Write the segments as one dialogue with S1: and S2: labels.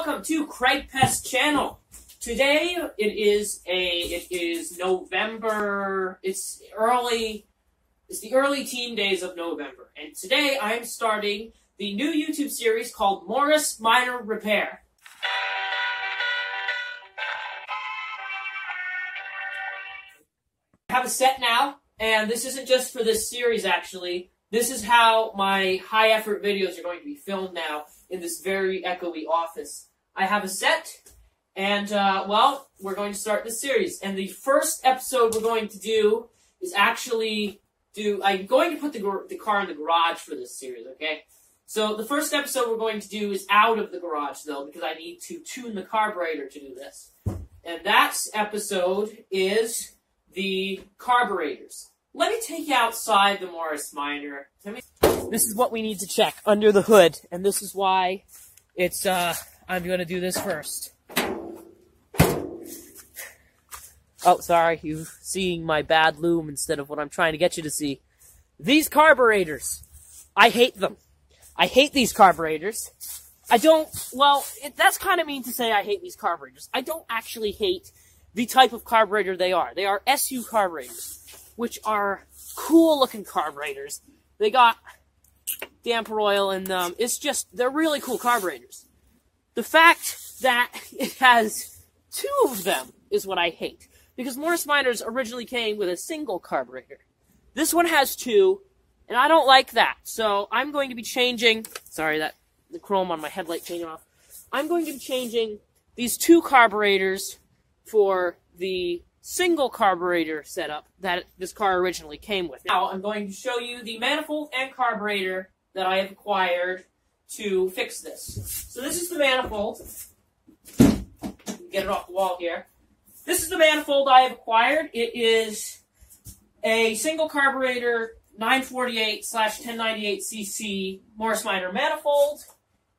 S1: Welcome to Craig Pest channel. Today it is November. It's the early teen days of November, and today I am starting the new YouTube series called Morris Minor Repair. I have a set now, and this isn't just for this series actually. This is how my high-effort videos are going to be filmed now in this very echoey office. I have a set, and, well, we're going to start this series. And the first episode we're going to do is actually I'm going to put the car in the garage for this series, okay? So the first episode we're going to do is out of the garage, though, because I need to tune the carburetor to do this. And that episode is the carburetors. Let me take you outside the Morris Minor. This is what we need to check under the hood, and this is why it's, I'm going to do this first. Oh, sorry, you're seeing my bad loom instead of what I'm trying to get you to see. These carburetors, I hate them. I hate these carburetors. That's kind of mean to say I hate these carburetors. I don't actually hate the type of carburetor they are. They are SU carburetors, which are cool-looking carburetors. They got damper oil in them. They're really cool carburetors. The fact that it has two of them is what I hate. Because Morris Minors originally came with a single carburetor. This one has two, and I don't like that. So I'm going to be changing... Sorry, the chrome on my headlight changed off. I'm going to be changing these two carburetors for the single carburetor setup that this car originally came with. Now I'm going to show you the manifold and carburetor that I have acquired to fix this. So this is the manifold. Get it off the wall here. This is the manifold I have acquired. It is a single carburetor 948/1098cc Morris Minor manifold,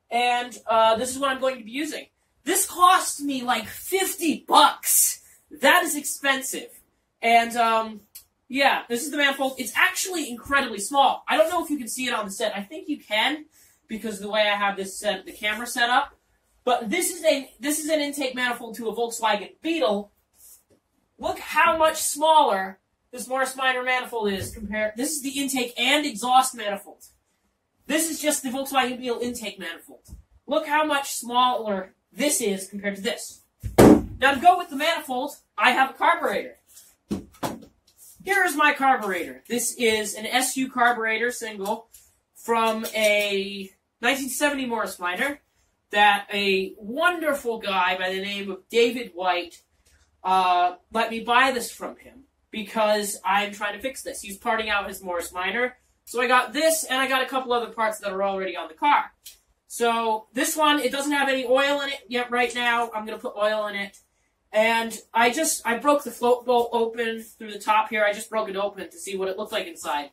S1: and this is what I'm going to be using. This cost me like $50. That is expensive. And, yeah, this is the manifold. It's actually incredibly small. I don't know if you can see it on the set. I think you can, because of the way I have the camera set up. But this is an intake manifold to a Volkswagen Beetle. Look how much smaller this Morris Minor manifold is compared. This is the intake and exhaust manifold. This is just the Volkswagen Beetle intake manifold. Look how much smaller this is compared to this. Now, to go with the manifold, I have a carburetor. Here is my carburetor. This is an SU carburetor single from a 1970 Morris Minor that a wonderful guy by the name of David White let me buy this from him because I'm trying to fix this. He's parting out his Morris Minor. So I got this, and I got a couple other parts that are already on the car. So this one, it doesn't have any oil in it yet right now. I'm going to put oil in it. And I broke the float bolt open through the top here. I just broke it open to see what it looked like inside.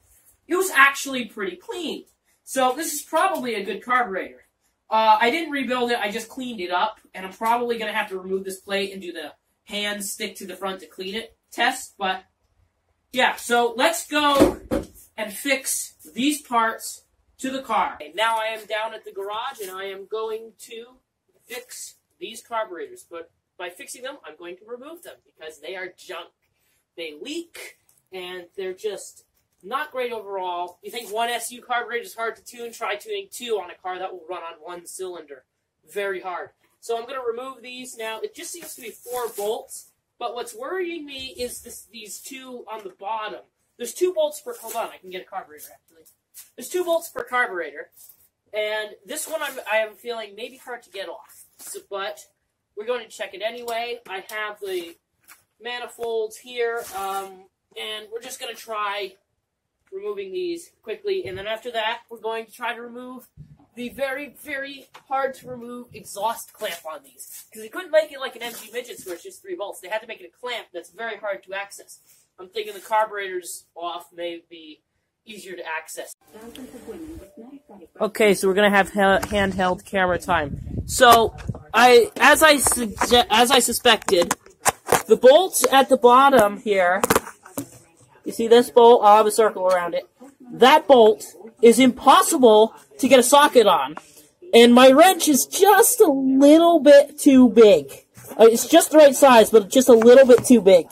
S1: It was actually pretty clean. So this is probably a good carburetor. I didn't rebuild it. I just cleaned it up. And I'm probably going to have to remove this plate and do the hand stick to the front to clean it test. But, yeah. So let's go and fix these parts to the car. Okay, now I am down at the garage, and I am going to fix these carburetors. But by fixing them, I'm going to remove them because they are junk. They leak, and they're just not great overall. You think one SU carburetor is hard to tune? Try tuning two on a car that will run on one cylinder. Very hard. So I'm going to remove these now. It just seems to be 4 bolts, but what's worrying me is these two on the bottom. There's 2 bolts per... Hold on, I can get a carburetor, actually. There's 2 bolts per carburetor, and this one I have a feeling may be hard to get off. So, but we're going to check it anyway. I have the manifolds here, and we're just going to try removing these quickly, and then after that, we're going to try to remove the very, very hard-to-remove exhaust clamp on these. Because they couldn't make it like an MG Midgets where it's just 3 bolts. They had to make it a clamp that's very hard to access. I'm thinking the carburetors off may be easier to access. Okay, so we're going to have handheld camera time. So, as I suspected, the bolts at the bottom here, you see this bolt? I'll have a circle around it. That bolt is impossible to get a socket on. And my wrench is just a little bit too big. It's just the right size, but just a little bit too big.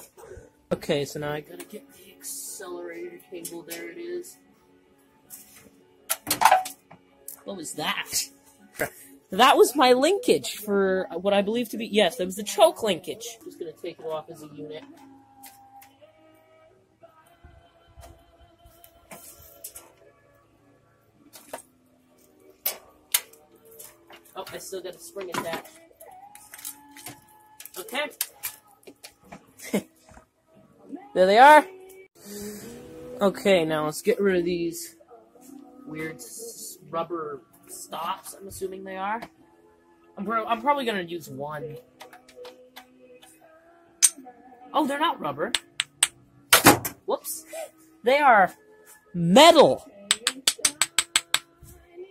S1: Okay, so now I gotta get the accelerator cable. There it is. What was that? That was my linkage for what I believe to be, yes, that was the choke linkage. I'm just gonna take it off as a unit. Oh, I still got a spring attached. Okay. There they are. Okay, now let's get rid of these weird rubber stops, I'm assuming they are. I'm probably going to use one. Oh, they're not rubber. Whoops. They are metal.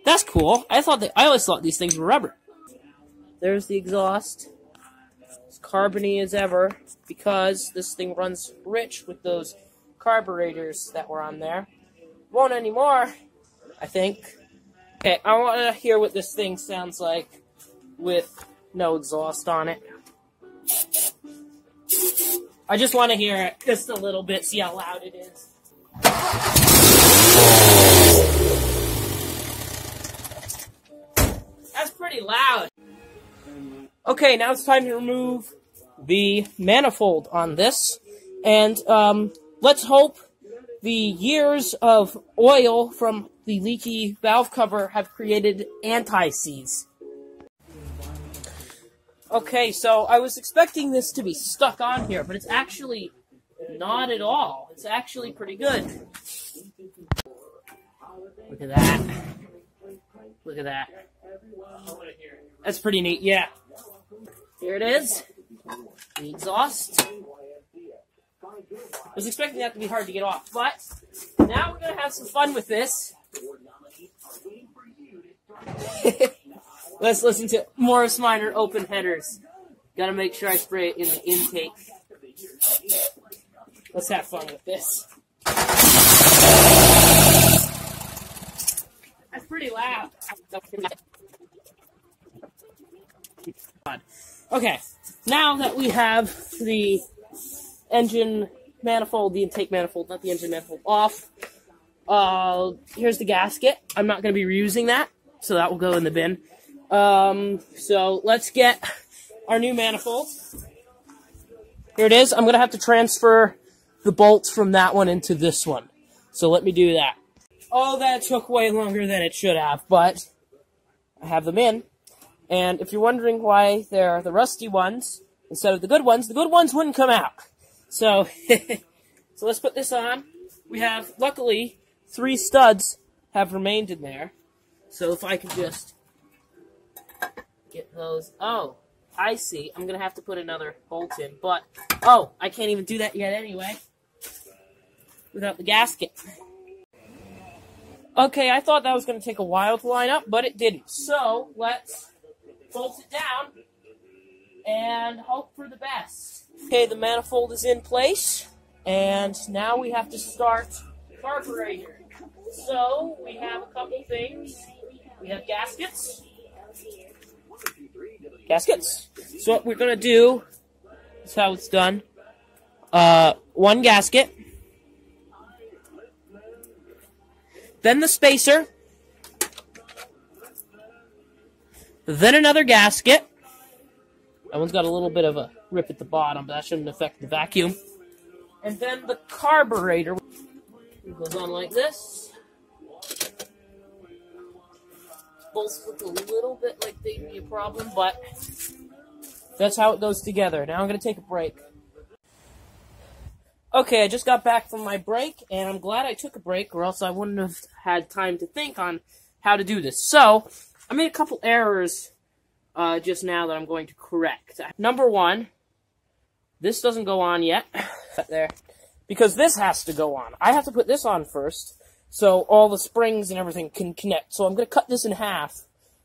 S1: That's cool. I always thought these things were rubber. There's the exhaust. It's carbony as ever because this thing runs rich with those carburetors that were on there. Won't anymore, I think. Okay, I want to hear what this thing sounds like with no exhaust on it. I just want to hear it just a little bit, see how loud it is. That's pretty loud. Okay, now it's time to remove the manifold on this. And let's hope the years of oil from the leaky valve cover have created anti-seize. Okay, so I was expecting this to be stuck on here, but it's actually not at all. It's actually pretty good. Look at that. Look at that. That's pretty neat, yeah. Here it is. The exhaust. I was expecting that to be hard to get off, but now we're going to have some fun with this. Let's listen to Morris Minor open headers. Gotta make sure I spray it in the intake. Let's have fun with this. That's pretty loud. Okay, now that we have the engine manifold, the intake manifold, not the engine manifold, off, here's the gasket. I'm not going to be reusing that, so that will go in the bin. So let's get our new manifold. Here it is. I'm going to have to transfer the bolts from that one into this one. So let me do that. Oh, that took way longer than it should have, but I have them in. And if you're wondering why they're the rusty ones instead of the good ones wouldn't come out. So, so let's put this on. We have, luckily, 3 studs have remained in there. So if I can just get those. Oh, I see. I'm going to have to put another bolt in. But, oh, I can't even do that yet anyway. Without the gasket. Okay, I thought that was going to take a while to line up, but it didn't. So, let's bolt it down and hope for the best. Okay, the manifold is in place, and now we have to start the carburetor. So, we have a couple things. We have gaskets. Gaskets. So what we're going to do, is how it's done. One gasket. Then the spacer. Then another gasket. That one's got a little bit of a rip at the bottom, but that shouldn't affect the vacuum. And then the carburetor. It goes on like this. Bolts look a little bit like they'd be a problem, but that's how it goes together. Now I'm going to take a break. Okay, I just got back from my break, and I'm glad I took a break, or else I wouldn't have had time to think on how to do this. So, I made a couple errors just now that I'm going to correct. Number 1, this doesn't go on yet. There. Because this has to go on. I have to put this on first, so all the springs and everything can connect. So I'm going to cut this in half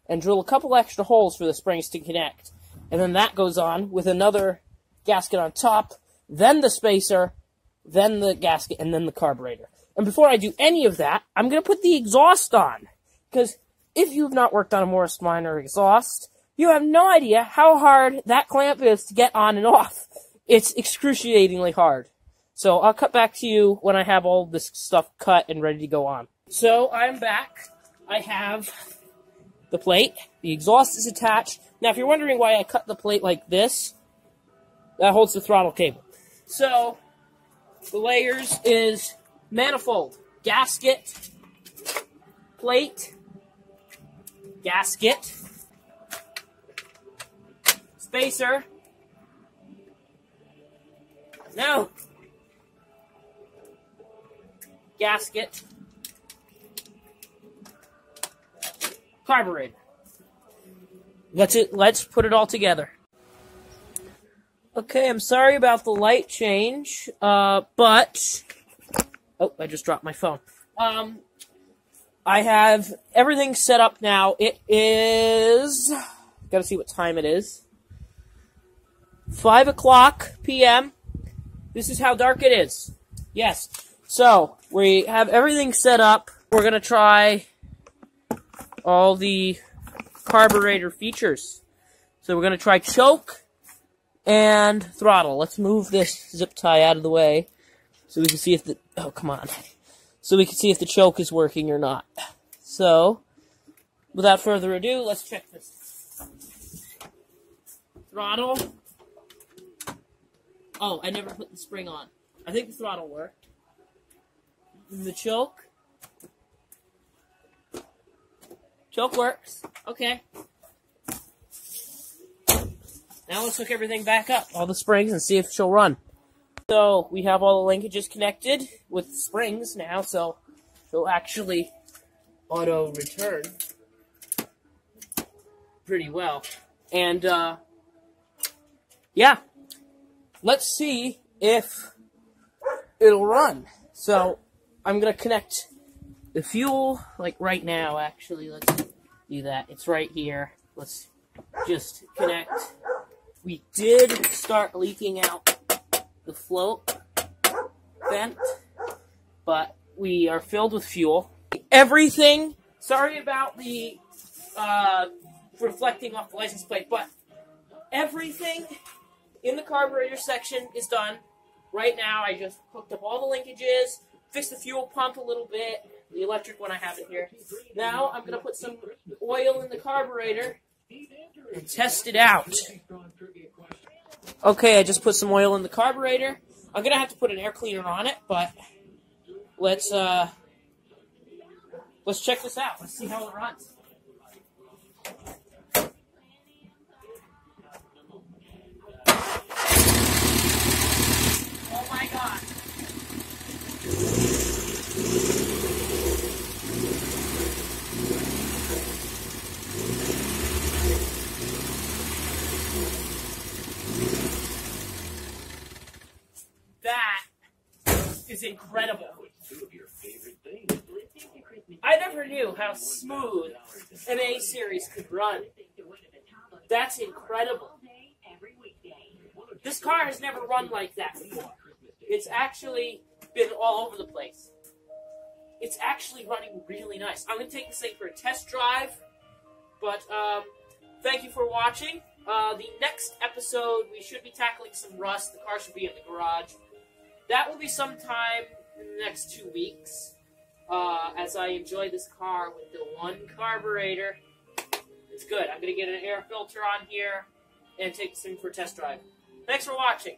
S1: and drill a couple extra holes for the springs to connect. And then that goes on with another gasket on top, then the spacer, then the gasket, and then the carburetor. And before I do any of that, I'm going to put the exhaust on. Because if you've not worked on a Morris Minor exhaust, you have no idea how hard that clamp is to get on and off. It's excruciatingly hard. So I'll cut back to you when I have all this stuff cut and ready to go on. So I'm back. I have the plate. The exhaust is attached. Now, if you're wondering why I cut the plate like this, that holds the throttle cable. So the layers is manifold, gasket, plate, gasket, spacer, no, gasket, carburetor. Let's put it all together. Okay, I'm sorry about the light change, but oh, I just dropped my phone. I have everything set up now. It is, gotta see what time it is. 5:00 p.m. This is how dark it is. Yes. So, we have everything set up. We're gonna try all the carburetor features. So we're gonna try choke and throttle. Let's move this zip tie out of the way so we can see if the, oh, come on. So we can see if the choke is working or not. So, without further ado, let's check this. Throttle. Oh, I never put the spring on. I think the throttle worked. The choke. Choke works. Okay. Now let's hook everything back up, all the springs, and see if she'll run. So, we have all the linkages connected with springs now, so she'll actually auto-return pretty well. And, yeah. Let's see if it'll run. So, I'm gonna connect the fuel, like right now, actually. Let's do that. It's right here. Let's just connect. We did start leaking out the float vent, but we are filled with fuel. Everything, sorry about the reflecting off the license plate, but everything in the carburetor section is done. Right now, I just hooked up all the linkages, fixed the fuel pump a little bit, the electric one I have in here. Now, I'm going to put some oil in the carburetor and test it out. Okay, I just put some oil in the carburetor. I'm going to have to put an air cleaner on it, but let's check this out. Let's see how it runs. Oh my God. That is incredible. I never knew how smooth an A-Series could run. That's incredible. This car has never run like that before. It's actually been all over the place. It's actually running really nice. I'm going to take this thing for a test drive, but thank you for watching. The next episode, we should be tackling some rust. The car should be in the garage. That will be sometime in the next 2 weeks, as I enjoy this car with the one carburetor. It's good. I'm going to get an air filter on here and take this thing for a test drive. Thanks for watching.